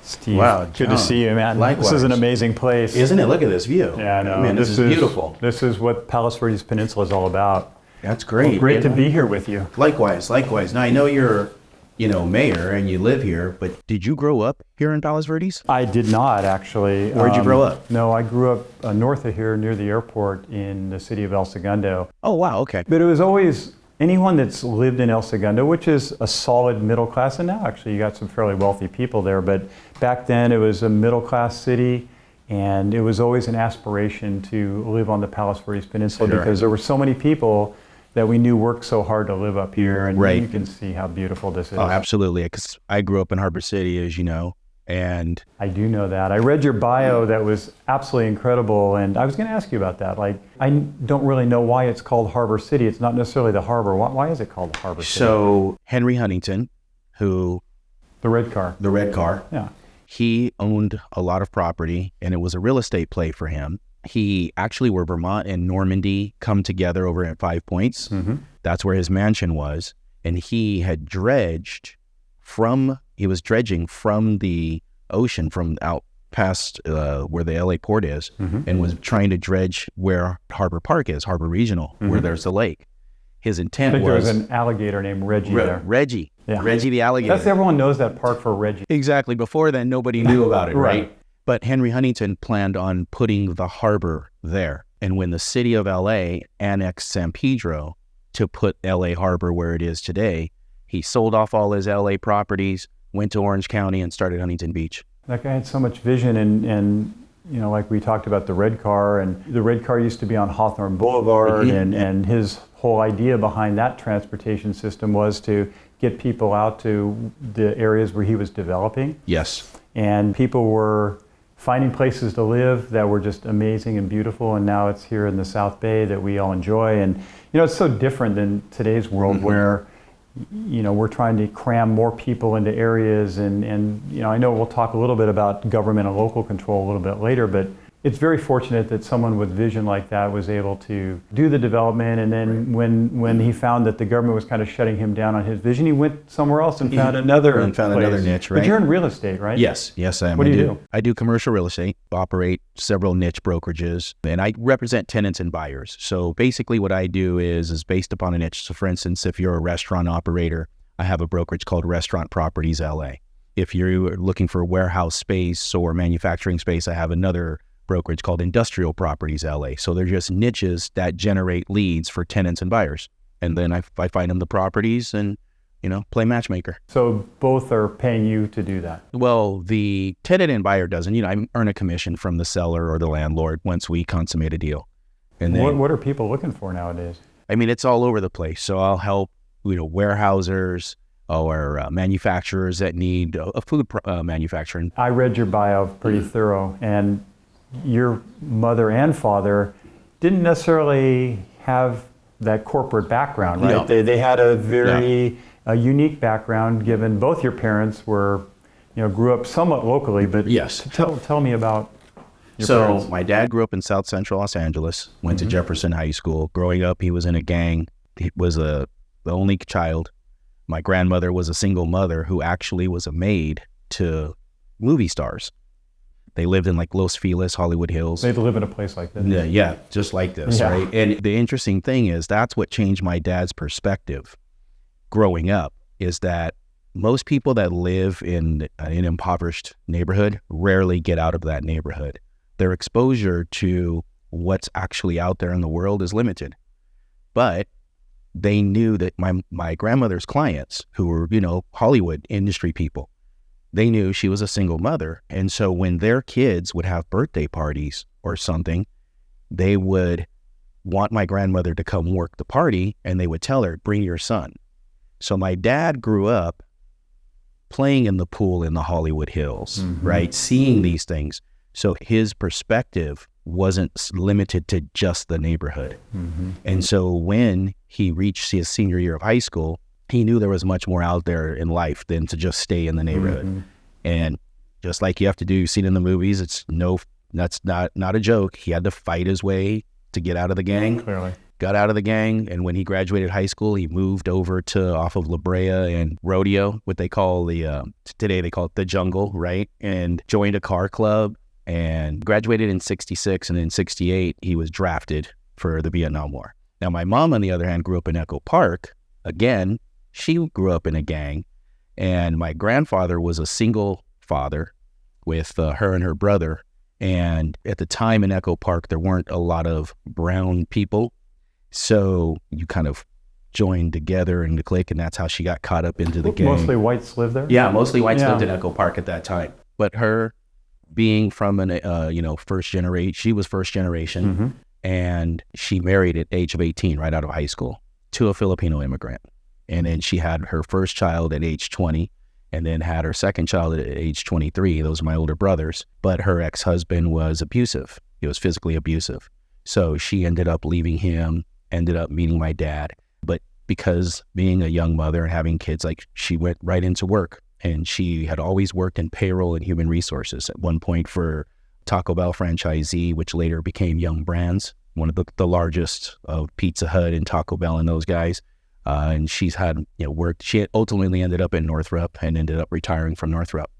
Steve, Wow, good to see you, man. Likewise. This is an amazing place. Isn't it? Look at this view. Yeah, I know. Man, this is beautiful. This is what Palos Verdes Peninsula is all about. That's great. Well, great to be here with you. Likewise. Now, I know you're, mayor and you live here, but did you grow up here in Palos Verdes? I did not, actually. Where'd you grow up? No, I grew up north of here near the airport in the city of El Segundo. Oh, wow. Okay. But it was always anyone that's lived in El Segundo, which is a solid middle class, and now actually you got some fairly wealthy people there, but back then it was a middle class city, and it was always an aspiration to live on the Palos Verdes Peninsula because there were so many people that we knew worked so hard to live up here, and you can see how beautiful this is. Oh, absolutely, because I grew up in Harbor City, as you know, and... I do know that. I read your bio that was absolutely incredible, and I was going to ask you about that. Like, I don't really know why it's called Harbor City. It's not necessarily the harbor. Why is it called Harbor City? So, Henry Huntington, who... The red car. The red car. Yeah. He owned a lot of property, and it was a real estate play for him. He actually, where Vermont and Normandy come together over at 5 Points, that's where his mansion was, and he had he was dredging from the ocean, from out past where the LA port is, and was trying to dredge where Harbor Park is, Harbor Regional, where there's a lake. His intent I think was... there was an alligator named Reggie there. Reggie. Yeah. Reggie the alligator. Everyone knows that park for Reggie. Exactly. Before then, nobody knew about it, right? But Henry Huntington planned on putting the harbor there. And when the city of LA annexed San Pedro to put LA Harbor where it is today, he sold off all his LA properties, went to Orange County, and started Huntington Beach. That guy had so much vision, and like we talked about the red car, and the red car used to be on Hawthorne Boulevard, and his whole idea behind that transportation system was to get people out to the areas where he was developing. Yes. And people were finding places to live that were just amazing and beautiful, and now it's here in the South Bay that we all enjoy. And it's so different than today's world where we're trying to cram more people into areas, and I know we'll talk a little bit about government and local control a little bit later, but it's very fortunate that someone with vision like that was able to do the development, and then when he found that the government was kind of shutting him down on his vision, he went somewhere else and found another niche, right? But you're in real estate, right? Yes, I am. What do you do? I do commercial real estate, operate several niche brokerages, and I represent tenants and buyers. So basically what I do is based upon a niche. So for instance, if you're a restaurant operator, I have a brokerage called Restaurant Properties LA. If you're looking for warehouse space or manufacturing space, I have another brokerage called Industrial Properties LA. So they're just niches that generate leads for tenants and buyers. And then I find them the properties and, play matchmaker. So both are paying you to do that? Well, the tenant and buyer doesn't. I earn a commission from the seller or the landlord once we consummate a deal. And then, what are people looking for nowadays? It's all over the place. So I'll help, warehousers or manufacturers that need a food manufacturing. I read your bio pretty thorough, and your mother and father didn't necessarily have that corporate background, right? No. They had a very unique background, given both your parents were, grew up somewhat locally, but yes. Tell me about your parents. So my dad grew up in South Central Los Angeles, went to Jefferson High School. Growing up, he was in a gang. He was the only child. My grandmother was a single mother who actually was a maid to movie stars. They lived in like Los Feliz, Hollywood Hills. They'd live in a place like this. Yeah, just like this, right? And the interesting thing is that's what changed my dad's perspective growing up, is that most people that live in an impoverished neighborhood rarely get out of that neighborhood. Their exposure to what's actually out there in the world is limited. But they knew that my grandmother's clients, who were, Hollywood industry people, they knew she was a single mother. And so when their kids would have birthday parties or something, they would want my grandmother to come work the party, and they would tell her, bring your son. So my dad grew up playing in the pool in the Hollywood Hills, right? Seeing these things. So his perspective wasn't limited to just the neighborhood. And so when he reached his senior year of high school, he knew there was much more out there in life than to just stay in the neighborhood. And just like you have to do, you've seen in the movies, that's not a joke. He had to fight his way to get out of the gang. Clearly. got out of the gang, and when he graduated high school, he moved over to off of La Brea and Rodeo, what they call today they call it the Jungle, right? And joined a car club and graduated in 66, and in 68, he was drafted for the Vietnam War. Now, my mom, on the other hand, grew up in Echo Park. Again, she grew up in a gang, and my grandfather was a single father with her and her brother. And at the time in Echo Park, there weren't a lot of brown people. So you kind of joined together in the clique, and that's how she got caught up into the gang. Mostly whites lived there? Yeah, mostly whites lived in Echo Park at that time. But her being from first generation, she was first generation, and she married at the age of 18, right out of high school, to a Filipino immigrant. And then she had her first child at age 20, and then had her second child at age 23. Those are my older brothers. But her ex-husband was abusive. He was physically abusive. So she ended up leaving him, ended up meeting my dad. But because being a young mother and having kids, like, she went right into work. And she had always worked in payroll and human resources. At one point for Taco Bell franchisee, which later became Young Brands, one of the largest of Pizza Hut and Taco Bell and those guys. And she's had, worked. She ultimately ended up in Northrop and ended up retiring from Northrop.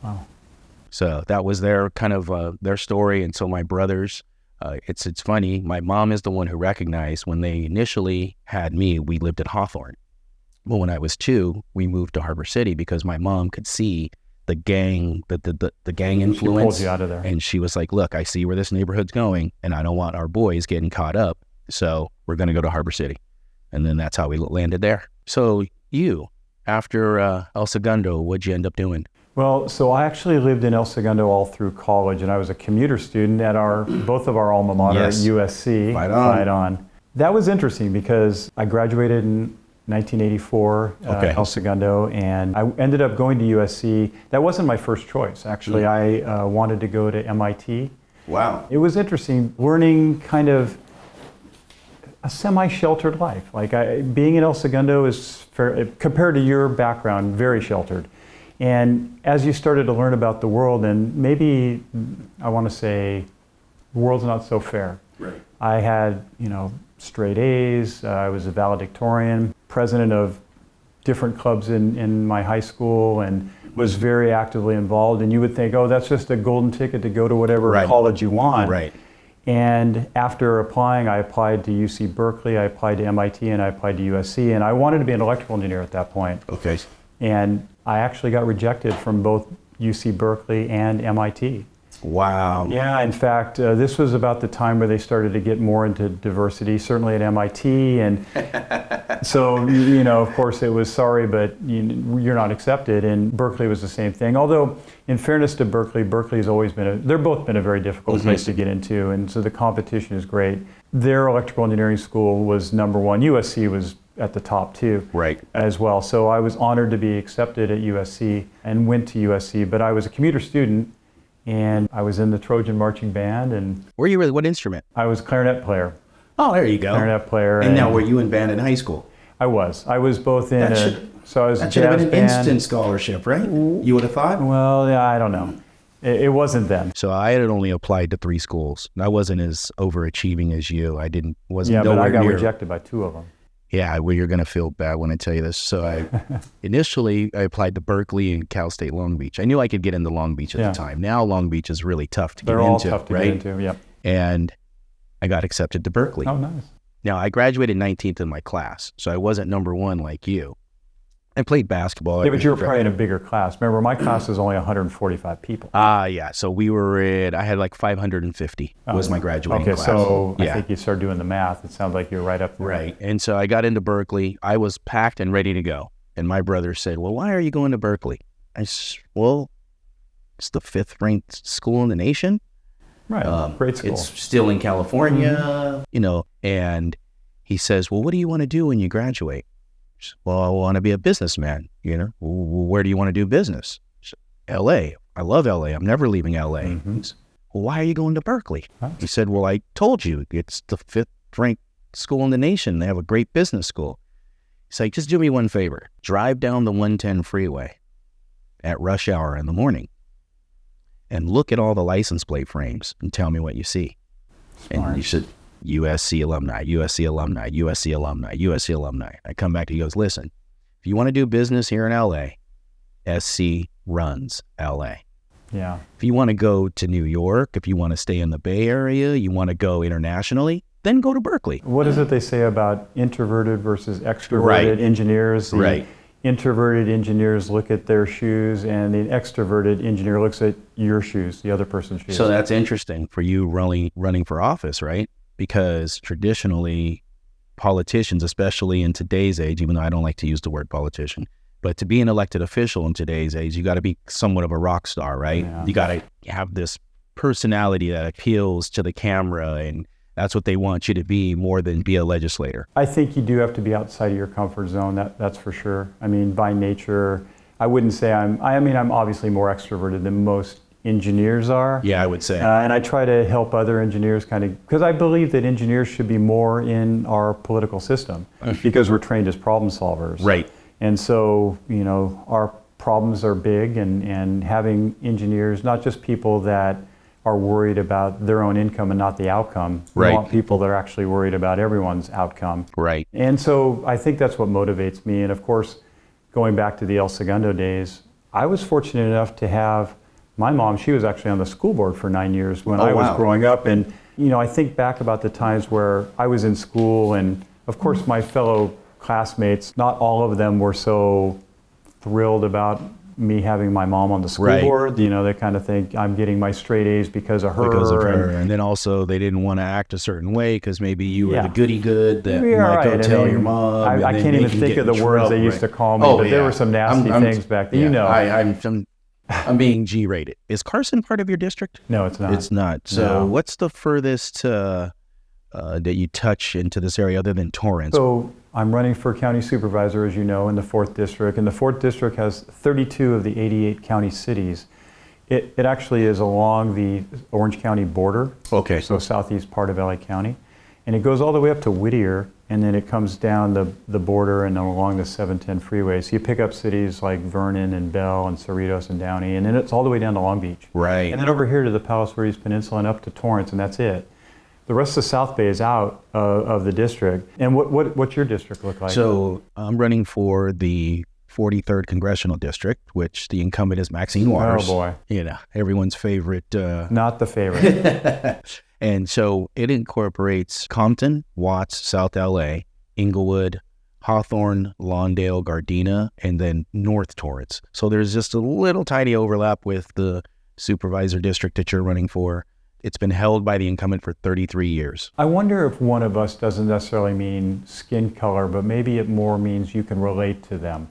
Wow. So that was their kind of their story. And so my brothers, it's funny. My mom is the one who recognized when they initially had me, we lived at Hawthorne. Well, when I was 2, we moved to Harbor City because my mom could see the gang, the gang influence. She pulled you out of there. And she was like, look, I see where this neighborhood's going, and I don't want our boys getting caught up. So we're going to go to Harbor City. And then that's how we landed there. So you, after El Segundo, what'd you end up doing? Well, so I actually lived in El Segundo all through college, and I was a commuter student at both of our alma mater, Yes. USC. Right on. That was interesting because I graduated in 1984 El Segundo, and I ended up going to USC. That wasn't my first choice. Actually, I wanted to go to MIT. Wow. It was interesting learning kind of a semi-sheltered life. Like being in El Segundo is, compared to your background, very sheltered. And as you started to learn about the world, and maybe I want to say, the world's not so fair. Right. I had, straight A's. I was a valedictorian, president of different clubs in my high school, and was very actively involved. And you would think, oh, that's just a golden ticket to go to whatever college you want. Right. And after applying, I applied to UC Berkeley, I applied to MIT, and I applied to USC. And I wanted to be an electrical engineer at that point. Okay. And I actually got rejected from both UC Berkeley and MIT. Wow. Yeah, in fact, this was about the time where they started to get more into diversity, certainly at MIT. And so, of course, it was sorry, but you're not accepted. And Berkeley was the same thing. Although, in fairness to Berkeley, Berkeley's always they're both been a very difficult place to get into. And so the competition is great. Their electrical engineering school was number one. USC was at the top too, as well. So I was honored to be accepted at USC and went to USC. But I was a commuter student. And I was in the Trojan Marching Band. And were you really? What instrument? I was clarinet player. Oh, there you go. Clarinet player. And now, were you in band in high school? I was both in so I was that a should have jazz been an band. instant scholarship, right? You would have thought? Well, yeah, I don't know. It wasn't then. So I had only applied to 3 schools. I wasn't as overachieving as you. Wasn't Yeah, but I got near. rejected by 2 of them. Yeah, well, you're going to feel bad when I tell you this. So initially I applied to Berkeley and Cal State Long Beach. I knew I could get into Long Beach at the time. Now Long Beach is really tough to get into, They're all tough to get into, yep. And I got accepted to Berkeley. Oh, nice. Now, I graduated 19th in my class, so I wasn't number 1 like you. I played basketball. Yeah, but you were probably in a bigger class. Remember, my class was only 145 people. Yeah. So I had like 550 was my graduating class. So I think you started doing the math. It sounds like you're right up there. Right. And so I got into Berkeley. I was packed and ready to go. And my brother said, well, why are you going to Berkeley? I said, well, it's the 5th ranked school in the nation. Right. Great school. It's still in California, and he says, well, what do you want to do when you graduate? Well, I want to be a businessman, Where do you want to do business? L.A. I love L.A. I'm never leaving L.A. He said, well, why are you going to Berkeley? Huh? He said, well, I told you, it's the 5th ranked school in the nation. They have a great business school. He's like, just do me one favor. Drive down the 110 freeway at rush hour in the morning and look at all the license plate frames and tell me what you see. Smart. And he said, USC alumni, USC alumni, USC alumni, USC alumni. I come back to, he goes, listen, if you want to do business here in LA, SC runs LA. Yeah. If you want to go to New York, if you want to stay in the Bay Area, you want to go internationally, then go to Berkeley. What is it they say about introverted versus extroverted Right. engineers? The Right. introverted engineers look at their shoes, and the extroverted engineer looks at your shoes, the other person's shoes. So that's interesting for you running for office, right? Because traditionally, politicians, especially in today's age, even though I don't like to use the word politician, but to be an elected official in today's age, you got to be somewhat of a rock star, right? Yeah. You got to have this personality that appeals to the camera, and that's what they want you to be more than be a legislator. I think you do have to be outside of your comfort zone, that's for sure. I mean, by nature, I wouldn't say I'm obviously more extroverted than most engineers are. Yeah, I would say. And I try to help other engineers because I believe that engineers should be more in our political system because we're trained as problem solvers. Right. And so, our problems are big, and having engineers, not just people that are worried about their own income and not the outcome. Right. We want people that are actually worried about everyone's outcome. Right. And so I think that's what motivates me. And of course, going back to the El Segundo days, I was fortunate enough to have my mom. She was actually on the school board for 9 years when I was growing up. And, I think back about the times where I was in school, and of course my fellow classmates, not all of them were so thrilled about me having my mom on the school board. They kind of think I'm getting my straight A's because of her. And then also they didn't want to act a certain way because maybe you were the goody good that might go tell your mom. I can't even think of the words they used to call me, but there were some nasty things back then. I'm being G-rated. Is Carson part of your district? No, it's not. It's not. So what's the furthest that you touch into this area other than Torrance? So I'm running for county supervisor, as you know, in the 4th District. And the 4th District has 32 of the 88 county cities. It actually is along the Orange County border. Okay. So southeast part of LA County. And it goes all the way up to Whittier, and then it comes down the border and along the 710 freeway. So you pick up cities like Vernon and Bell and Cerritos and Downey, and then it's all the way down to Long Beach. Right. And then over here to the Palos Verdes Peninsula and up to Torrance, and that's it. The rest of the South Bay is out of the district. And what's your district look like? So I'm running for the 43rd Congressional District, which the incumbent is Maxine Waters. Oh boy. Everyone's favorite. Not the favorite. And so it incorporates Compton, Watts, South LA, Inglewood, Hawthorne, Lawndale, Gardena, and then North Torrance. So there's just a little tiny overlap with the supervisor district that you're running for. It's been held by the incumbent for 33 years. I wonder if one of us doesn't necessarily mean skin color, but maybe it more means you can relate to them,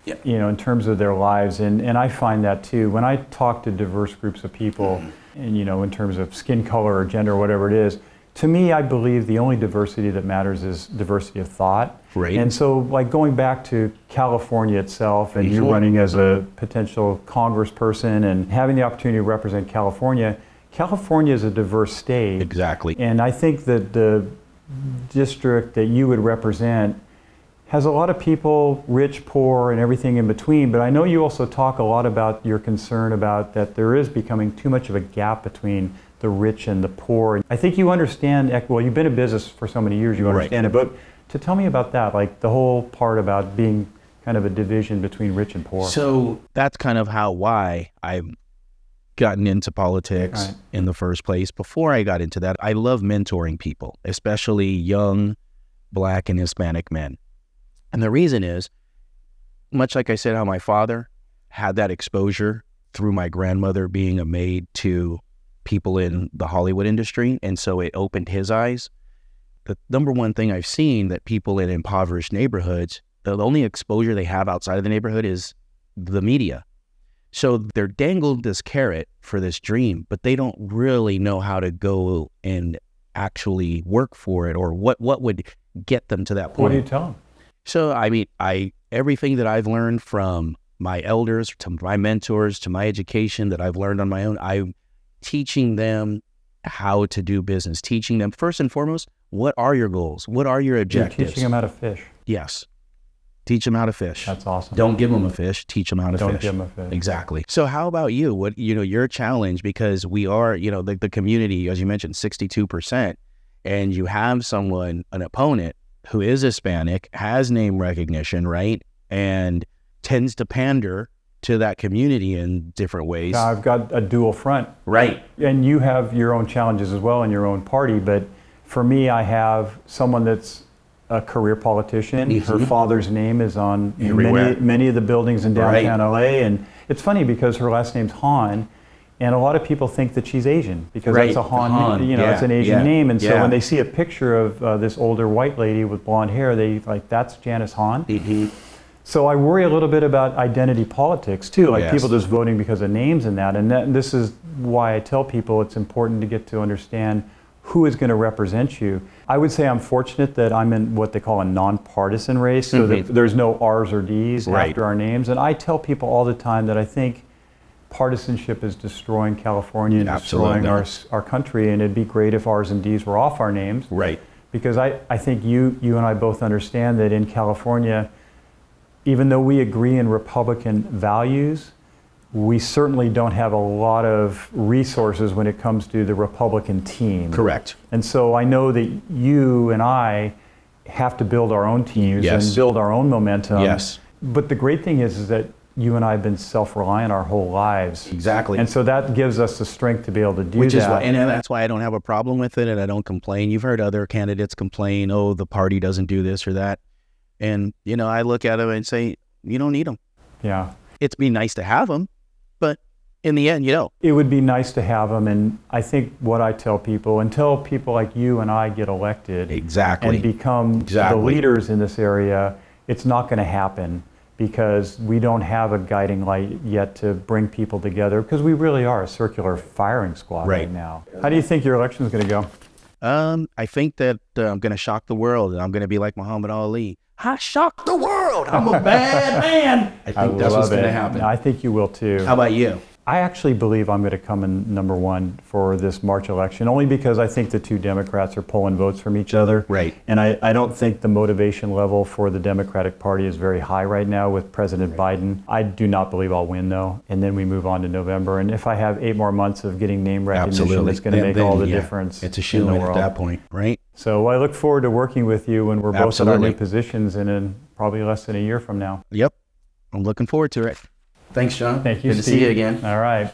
in terms of their lives. And I find that too. When I talk to diverse groups of people, and in terms of skin color or gender or whatever it is, to me, I believe the only diversity that matters is diversity of thought. Right. And so, like going back to California itself, and you're running as a potential congressperson and having the opportunity to represent California, California is a diverse state. Exactly. And I think that the district that you would represent has a lot of people, rich, poor, and everything in between. But I know you also talk a lot about your concern about that there is becoming too much of a gap between the rich and the poor. I think you understand, well, you've been in business for so many years, you understand it. But to tell me about that, like the whole part about being kind of a division between rich and poor. So that's kind of why I've gotten into politics in the first place. Before I got into that, I love mentoring people, especially young Black and Hispanic men. And the reason is, much like I said, how my father had that exposure through my grandmother being a maid to people in the Hollywood industry, and so it opened his eyes. The number one thing I've seen that people in impoverished neighborhoods, the only exposure they have outside of the neighborhood is the media. So they're dangled this carrot for this dream, but they don't really know how to go and actually work for it, or what would get them to that point. What do you tell them? So, I mean, everything that I've learned from my elders, to my mentors, to my education that I've learned on my own, I'm teaching them how to do business, teaching them first and foremost, what are your goals? What are your objectives? You're teaching them how to fish. Yes. Teach them how to fish. That's awesome. Don't give them a fish. Teach them how to fish. Don't give them a fish. Exactly. So how about you? What, your challenge, because we are, the community, as you mentioned, 62%. and you have someone, an opponent who is Hispanic, has name recognition, right? And tends to pander to that community in different ways. Now, I've got a dual front. Right. And you have your own challenges as well in your own party, but for me, I have someone that's a career politician. Her father's name is on many of the buildings in downtown LA, and it's funny because her last name's Han, and a lot of people think that she's Asian because that's a Han, it's an Asian name, and so when they see a picture of this older white lady with blonde hair, they like, that's Janice Han. So I worry a little bit about identity politics too, like people just voting because of names and that, and this is why I tell people it's important to get to understand who is going to represent you. I would say I'm fortunate that I'm in what they call a nonpartisan race, so that there's no R's or D's after our names. And I tell people all the time that I think partisanship is destroying California and destroying our country, and it'd be great if R's and D's were off our names. Right. Because I think you and I both understand that in California, even though we agree in Republican values, we certainly don't have a lot of resources when it comes to the Republican team. Correct. And so I know that you and I have to build our own teams and build our own momentum. Yes. But the great thing is that you and I have been self-reliant our whole lives. Exactly. And so that gives us the strength to be able to do Which that. is why, and that's why I don't have a problem with it, and I don't complain. You've heard other candidates complain, oh, the party doesn't do this or that. And, I look at them and say, you don't need them. Yeah. It'd be nice to have them, but in the end, It would be nice to have them, and I think what I tell people, until people like you and I get elected and become the leaders in this area, it's not going to happen because we don't have a guiding light yet to bring people together, because we really are a circular firing squad right now. How do you think your election is going to go? I think that I'm going to shock the world, and I'm going to be like Muhammad Ali. I shocked the world. I'm a bad man. I think that's what's going to happen. I think you will too. How about you? I actually believe I'm going to come in number one for this March election, only because I think the two Democrats are pulling votes from each other. Right. And I don't think the motivation level for the Democratic Party is very high right now with President Biden. I do not believe I'll win, though. And then we move on to November. And if I have 8 more months of getting name recognition, it's going to make all the difference. It's a shoe-in at that point, right? So I look forward to working with you when we're both in our new positions in probably less than a year from now. Yep. I'm looking forward to it. Thanks, John. Thank you, Good Steve. to see you again. All right.